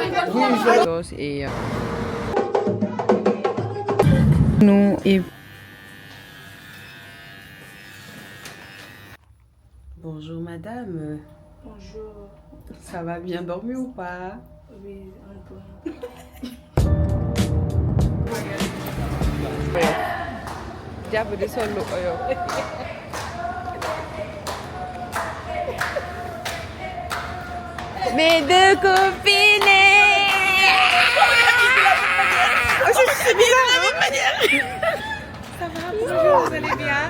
Et nous et bonjour madame. Bonjour. Ça va bien dormi ou pas? Oui, un peu. Jàpp di sol lu oyo. Mes deux copines. Oh, c'est bizarre la même manière. Ça va, bonjour, vous allez bien?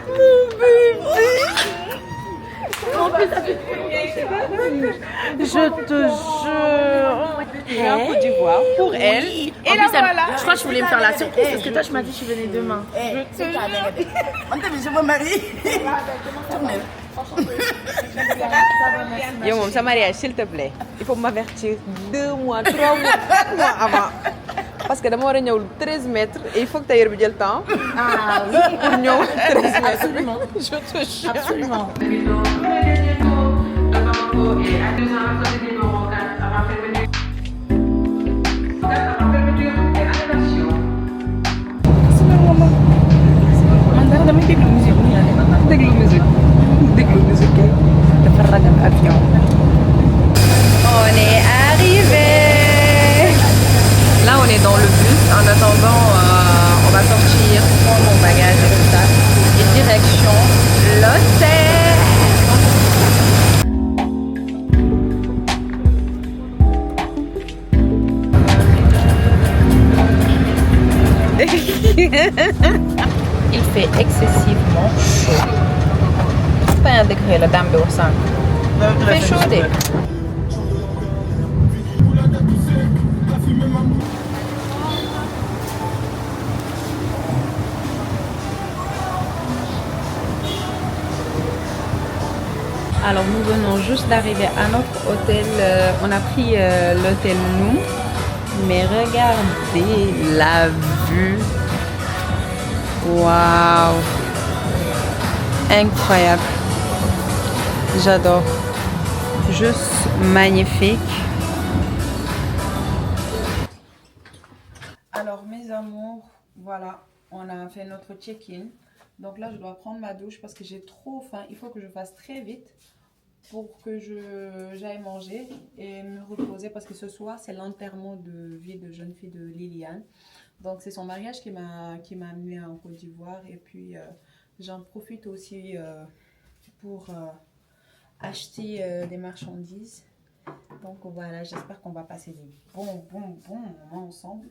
Mon bébé. Je te jure. J'ai un Côte d'Ivoire pour elle. Et la voilà. Je crois que je voulais me faire la surprise parce que toi tu m'as dit que je venais demain. On t'a vu, je me marie. Yo, mon mariage, s'il te plaît, il faut m'avertir 2 mois, 3 mois, 4 mois avant. Parce que d'abord, on a 13 mètres et il faut que tu aies le temps. Ah oui, Pour nous, 13 mètres. absolument. Je te jure. Absolument. On est arrivé. Là, on est dans le bus. En attendant, on va sortir, prendre mon bagage et tout ça. Et direction l'hôtel. Il fait excessivement chaud. C'est pas un degré, la dame au sein. Il fait chaud. Alors nous venons juste d'arriver à notre hôtel. On a pris l'hôtel nous. Mais regardez la vue. Waouh! Incroyable. J'adore. Juste magnifique. Alors mes amours, voilà, on a fait notre check-in. Donc là, je dois prendre ma douche parce que j'ai trop faim. Il faut que je fasse très vite pour que j'aille manger et me reposer parce que ce soir, c'est l'enterrement de vie de jeune fille de Liliane. Donc c'est son mariage qui m'a amenée en Côte d'Ivoire et puis j'en profite aussi pour acheter des marchandises. Donc voilà, j'espère qu'on va passer des bons moments ensemble.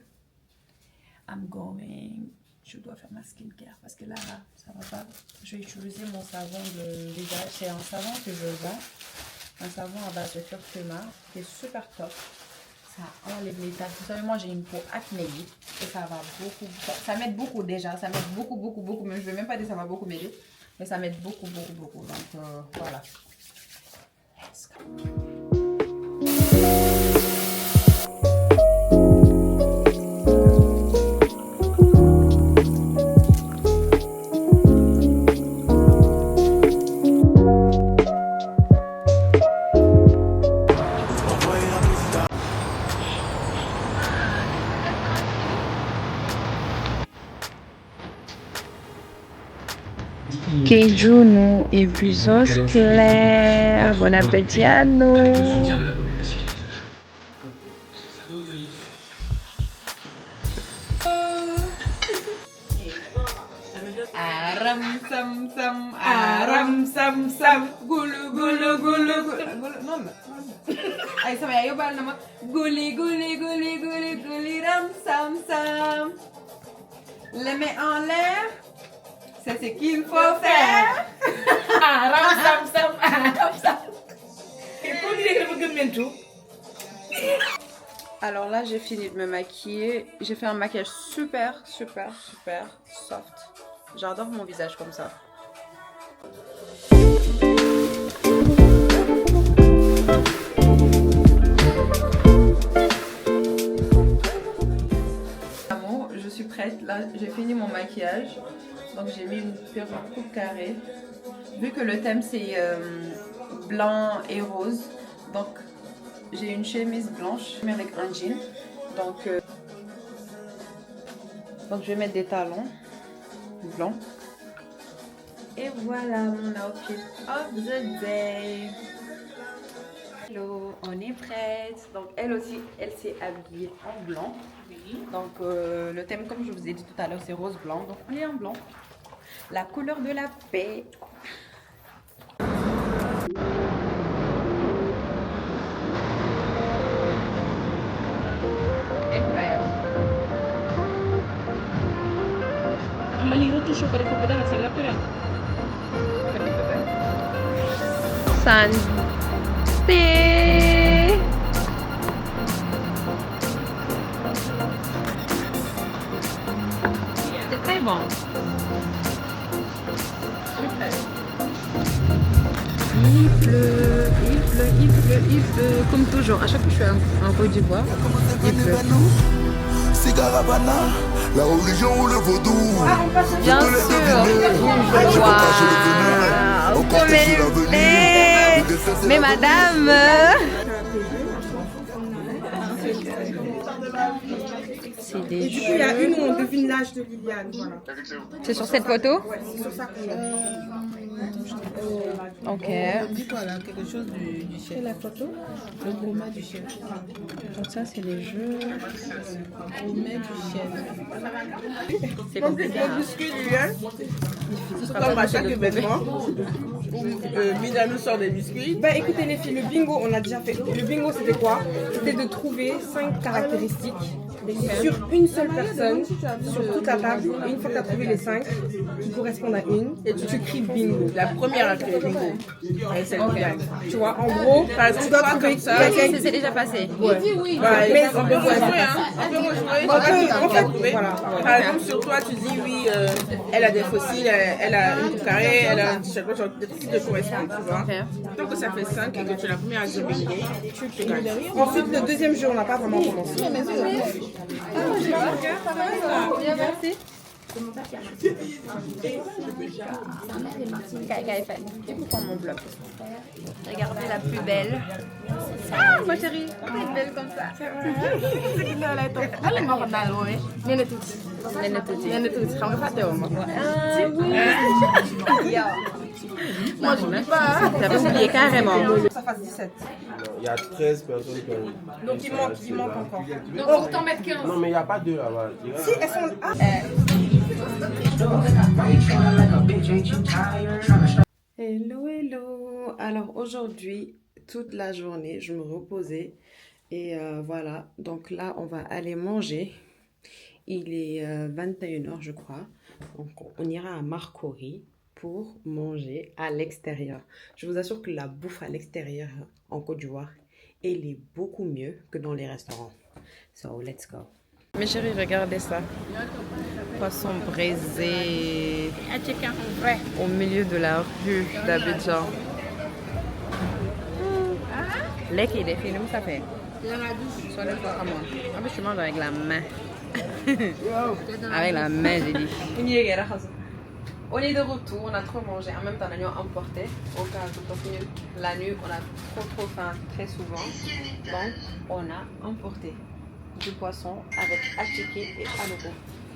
I'm going. Je dois faire ma skincare parce que là, ça va pas. Je vais utiliser mon savon de visage. C'est un savon que je vends. Un savon à base de curcuma qui est super top. Ça enlève les taches. Vous savez, moi j'ai une peau acnéique et ça va beaucoup. Ça m'aide beaucoup déjà. Ça m'aide beaucoup. Mais je ne vais même pas dire que ça va beaucoup m'aider. Mais ça m'aide beaucoup. Donc voilà. Let's go. Keijuno et Busos Claire. Bon appétit à nous. Aram sam sam gulu non ay sama yaay yóbbaal na ma guli ram sam sam les mains en l'air. C'est ce qu'il faut faire. Alors là, j'ai fini de me maquiller. J'ai fait un maquillage super soft. J'adore mon visage comme ça. Je suis prête. Là, j'ai fini mon maquillage. Donc j'ai mis une perruque coupe carrée. Vu que le thème c'est blanc et rose, donc j'ai une chemise blanche mais avec un jean. Donc je vais mettre des talons blancs. Et voilà mon outfit of the day. Hello, on est prête. Donc elle aussi, elle s'est habillée en blanc. Donc le thème, comme je vous ai dit tout à l'heure, c'est rose blanc. Donc on est en blanc. La couleur de la paix. Santé. C'est très bon. Super. Il pleut, il pleut, il pleut, il pleut. Comme toujours, à chaque fois que je suis en Côte d'Ivoire, il pleut. La religion ou le vaudou. Bien sûr. Waouh. Mais madame. C'est des Il y a une où on devine l'âge de Liliane. Voilà. C'est sur cette photo? Ouais, c'est sur ça qu'on a. Ok. On dit quoi là? Quelque chose du chef. La photo? Le gourmet du chef. Donc ça, c'est les jeux. Gourmet du chef. C'est compliqué. Le biscuit, Liliane. C'est comme à chaque événement. Mina nous sort des biscuits. Bah écoutez les filles, le bingo, on a déjà fait. Le bingo, c'était quoi? C'était de trouver 5 caractéristiques sur une seule personne, sur toute la table. Et une fois que tu as trouvé les 5 qui correspondent à une, et tu cries bingo. La première à crier bingo. Et c'est le gagne. Tu vois, en gros, par exemple, tu dois trouver quelqu'un. C'est déjà passé. Ouais. Mais on peut rejouer, hein. On peut rejouer. En fait, voilà. Par exemple, sur toi, tu dis oui, elle a des fossiles, elle a une coupe carrée, elle a un t-shirt, genre des trucs qui te correspondent, tu vois. Tant que ça fait 5 et que tu es la première à dire bingo, tu gagnes. Ensuite, le deuxième jeu, on n'a pas vraiment commencé. Regardez la plus belle. Ah, ma chérie, elle est belle comme ça. Elle est morte dans l'eau, hein? Nene tuuti. Nene tuuti. Xam nga fàtte woo ma. Moi, je ne pas. J'avais oublié carrément. Ça fasse 17. Il y a 13 personnes qui ont... Donc il manque encore. Donc faut que t'en mettes 15. Non, mais il n'y a pas deux là-bas. Si elles sont. Ah. Hello, hello. Alors aujourd'hui, toute la journée, je me reposais. Et voilà, donc là, on va aller manger. Il est 21h, je crois. Donc on ira à Marcory pour manger à l'extérieur. Je vous assure que la bouffe à l'extérieur en Côte d'Ivoire, elle est beaucoup mieux que dans les restaurants. So, let's go. Mes chéris, regardez ça. Poisson braisé au milieu de la rue d'Abidjan. Lait qui est défini, ça fait. Soit le fois à moi. En plus, je mange avec la main. Avec la main, j'ai dit. On est de retour, on a trop mangé. En même temps, on a emporté. Au cas où la nuit, on a trop faim très souvent. Donc, on a emporté du poisson avec attiqué et aloko.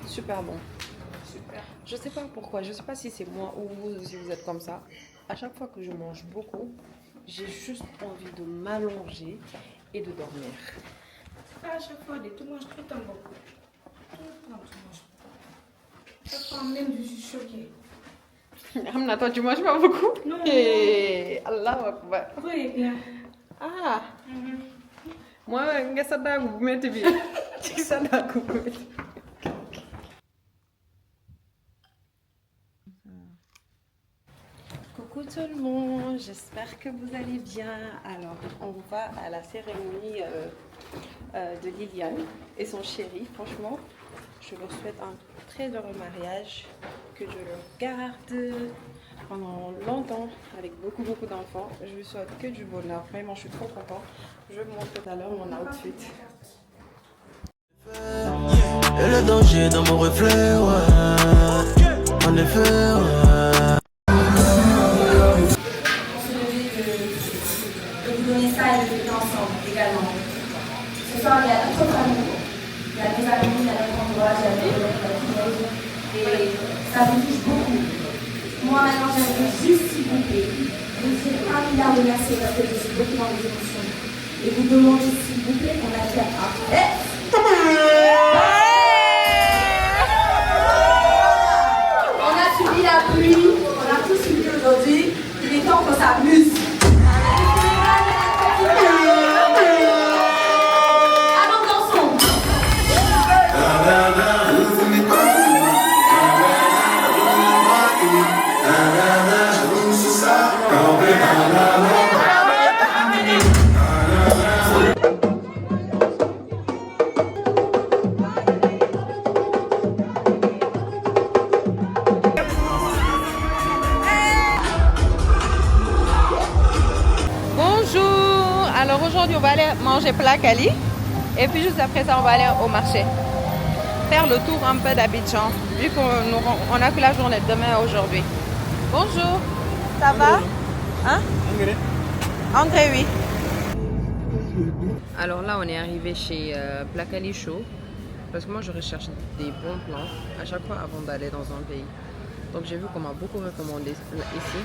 Super bon. Super. Je sais pas pourquoi, je sais pas si c'est moi ou vous, si vous êtes comme ça. À chaque fois que je mange beaucoup, j'ai juste envie de m'allonger et de dormir. À chaque fois, tu manges tout le temps beaucoup. Tout le temps, tu manges. Chaque fois, même, je suis choquée. Amna, toi, tu manges pas beaucoup? Non. Hey, Allahu Akbar. Oui, bien. Ah. Moi, je suis là, je suis bien. Je suis là, je suis bien. Coucou tout le monde, j'espère que vous allez bien. Alors, on va à la cérémonie de Liliane et son chéri. Franchement, je leur souhaite un très heureux mariage, que je leur garde pendant longtemps avec beaucoup d'enfants. Je lui souhaite que du bonheur. Vraiment, je suis trop contente. Je vous montre tout à l'heure mon outfit. Et le danger dans mon reflet, ouais. En effet, ouais. de vous donner ça et de le faire ensemble également. soir, il y a notre famille. Il y a mes amis, il y a notre entourage, il y a mes collègues, il y a tout le monde. Et ça me touche beaucoup. Moi, maintenant, j'aimerais juste, s'il vous plaît, vous dire 1 milliard de merci parce que je suis beaucoup dans les émotions. Et vous demander, s'il vous plaît, qu'on a fait un... On a subi la pluie, on a tout subi aujourd'hui. Il est temps qu'on s'amuse. Allons, dansons. Bonjour. Alors aujourd'hui on va aller manger Plakali et puis juste après ça on va aller au marché. Faire le tour un peu d'Abidjan vu qu'on a que la journée de demain aujourd'hui. Bonjour. Ça va? Hein? André, oui. Alors là, on est arrivé chez Plakali Show parce que moi, je recherche des bons plans à chaque fois avant d'aller dans un pays. Donc, j'ai vu qu'on m'a beaucoup recommandé ici.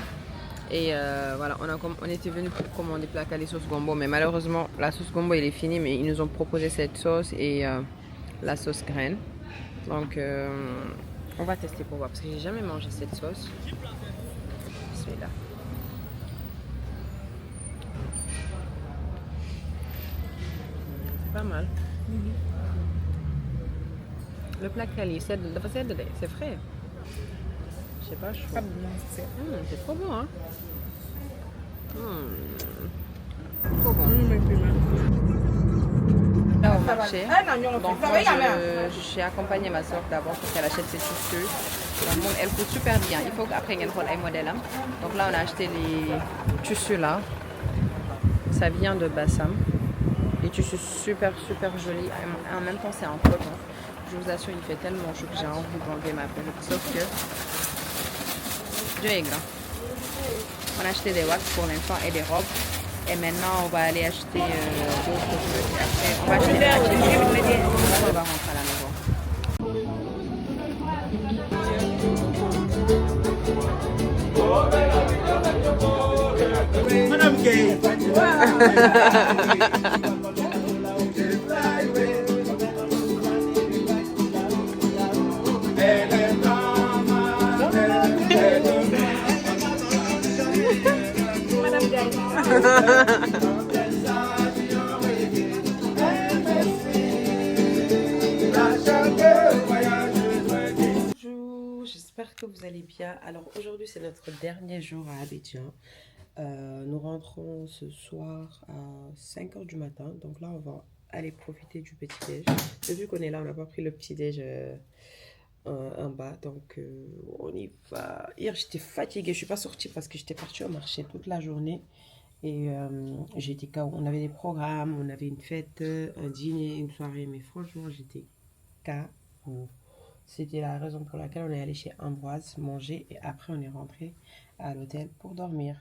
Et voilà, on était venu pour commander Plakali sauce gombo, mais malheureusement, la sauce gombo, elle est finie, mais ils nous ont proposé cette sauce et la sauce graine. Donc, on va tester pour voir parce que j'ai jamais mangé cette sauce. Celui-là. Pas mal. Le Plakali, c'est frais. Je sais pas, je trouve. C'est trop bon, hein. Trop bon. Là au marché, donc moi j'ai accompagné ma soeur d'abord pour qu'elle achète ses tissus. Donc bon, elle coûte super bien. Il faut qu'après elle prenne un modèle. Hein. Donc là on a acheté les tissus là. Ça vient de Bassam. Les tissus super jolis. En même temps c'est en coton. Je vous assure il fait tellement chaud que j'ai envie d'enlever ma perruque. Sauf que Dieu est grand. On a acheté des wax pour l'instant et des robes. Et maintenant, on va aller acheter d'autres choses. Après, on va acheter des maquillettes. On va rentrer à la maison. Madame Gay. Bonjour, j'espère que vous allez bien. Alors aujourd'hui c'est notre dernier jour à Abidjan. Nous rentrons ce soir à 5 h du matin. Donc là on va aller profiter du petit déj. Vu qu'on est là, on n'a pas pris le petit déj en bas. Donc on y va. Hier j'étais fatiguée, je suis pas sortie parce que j'étais partie au marché toute la journée. Et j'étais KO. On avait des programmes, on avait une fête, un dîner, une soirée. Mais franchement, j'étais KO. C'était la raison pour laquelle on est allé chez Ambroise manger. Et après, on est rentré à l'hôtel pour dormir.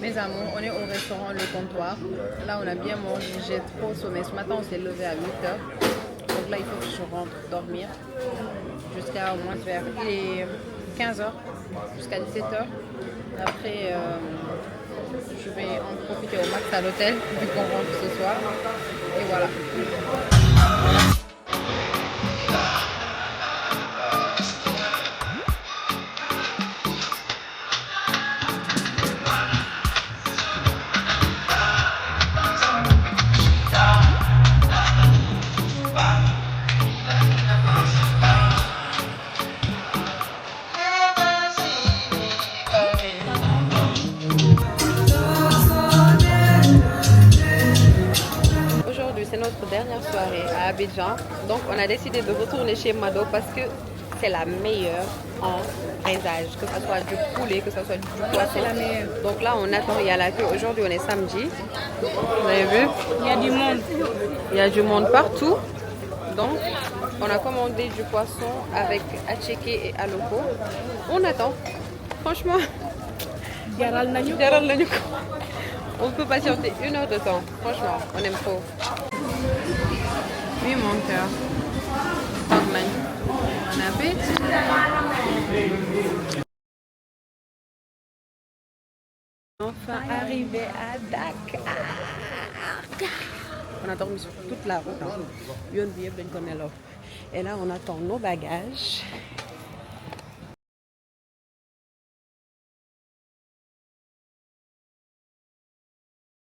Mes amours, on est au restaurant Le Comptoir. Là, on a bien mangé. J'ai trop sommeil. Ce matin, on s'est levé à 8 h. Donc là, il faut que je rentre dormir jusqu'à au moins vers 15 h, jusqu'à 17 h. Après, je vais en profiter au max à l'hôtel vu qu'on rentre ce soir. Et voilà. Dernière soirée à Abidjan, donc on a décidé de retourner chez Mado parce que c'est la meilleure en braisage, que ce soit du poulet, que ce soit du poisson. C'est la meilleure. Donc là on attend, il y a la queue. Aujourd'hui on est samedi, vous avez vu, Il y a du monde. Il y a du monde partout. Donc, on a commandé du poisson avec attiéké et aloko. On attend. Franchement, on peut patienter 1 heure de temps. Franchement, on aime trop. Oui, mon cœur. Bon appétit. Enfin arrivé à Dakar. On a dormi sur toute la route. Et là, on attend nos bagages.